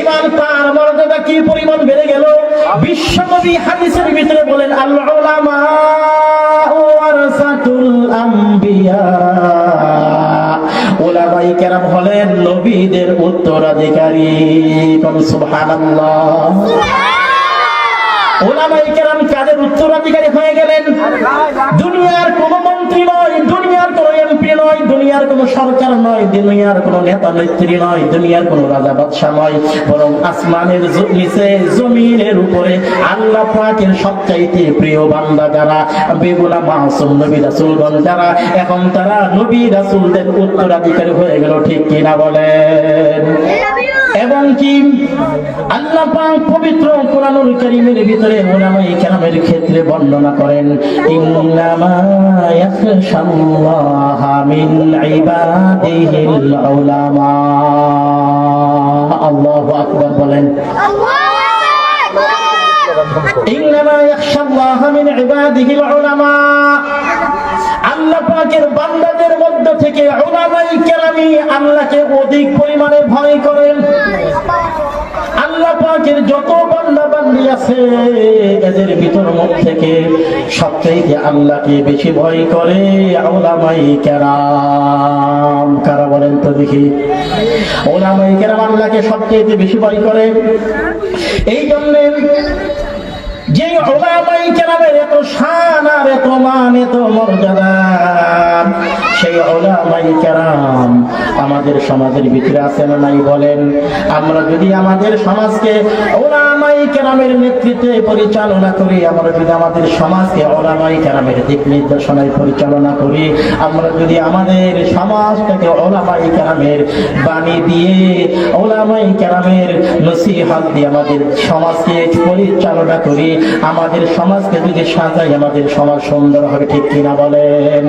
ইমান তার মর্যাদা কি পরিমাণ বেড়ে গেল। বিশ্বনবী হাদিসের ভিতরে বলেন, আল উলামা ওয়ারাসাতুল আম্বিয়া, উলামায়ে কেরাম হলেন নবীদের উত্তরাধিকারী। সুবহানাল্লাহ। উলামায়ে কেরাম কাদের উত্তরাধিকারী হয়ে গেলেন? দুনিয়ার কোন মন্ত্রী নয়, দুনিয়ার কোন এমপি নয়, দুনিয়ার কোন সরকার নয়, দুনিয়ার কোন নেতা নেত্রী নয়, দুনিয়ার কোন রাজা বাদশা নয়, বরং আসমানের নিচে জমিনের উপরে আল্লাহ পাকের সবচাইতে প্রিয় বান্দা যারা, বেগুনা মাসুম নবী রাসূলগণ যারা, এখন তারা নবী রাসূলদের উত্তরাধিকারী হয়ে গেল। ঠিক কিনা বলেন? এবং কি আল্লাহ পাক পবিত্র কোরআনুল কারীমের ভিতরে উলামায়ে কেরামের ক্ষেত্রে বর্ণনা করেন, ইন্নামা ইয়াখশাল্লাহা মিন ইবাদিহিল উলামা। আল্লাহু আকবার বলেন। ইন্নামা ইয়াখশাল্লাহা মিন ইবাদিহিল উলামা। আল্লাহ পাকের বান্দাদের মধ্য থেকে উলামায়ে কেরামই আল্লাহকে অধিক পরিমাণে ভয় করেন। আল্লাহ পাকের যত বান্দা বান্দি আছে এদের ভিতর থেকে সবচেয়ে আল্লাহকে বেশি ভয় করে উলামায়ে কেরাম। কারা বলেন তো দেখি? উলামায়ে কেরাম আল্লাহকে সবচেয়ে বেশি ভয় করে। এই জন্য যে উলামায়ে কেরামের এত শান আর এত মান, এত মর্যাদা, সেই উলামায়ে কেরাম আমাদের সমাজের ভিতরে আছে না নাই বলেন? আমরা যদি আমাদের সমাজকে উলামায়ে কেরামের নেতৃত্বে পরিচালনা করি, আমরা যদি আমাদের সমাজকে উলামায়ে কেরামের দিক নির্দেশনায় পরিচালনা করি, আমরা যদি আমাদের সমাজটাকে উলামায়ে কেরামের বাণী দিয়ে, উলামায়ে কেরামের নসিহত দিয়ে আমাদের সমাজকে পরিচালনা করি, আমাদের সমাজকে যদি সাজাই, আমাদের সমাজ সুন্দর হবে। ঠিক কিনা বলেন?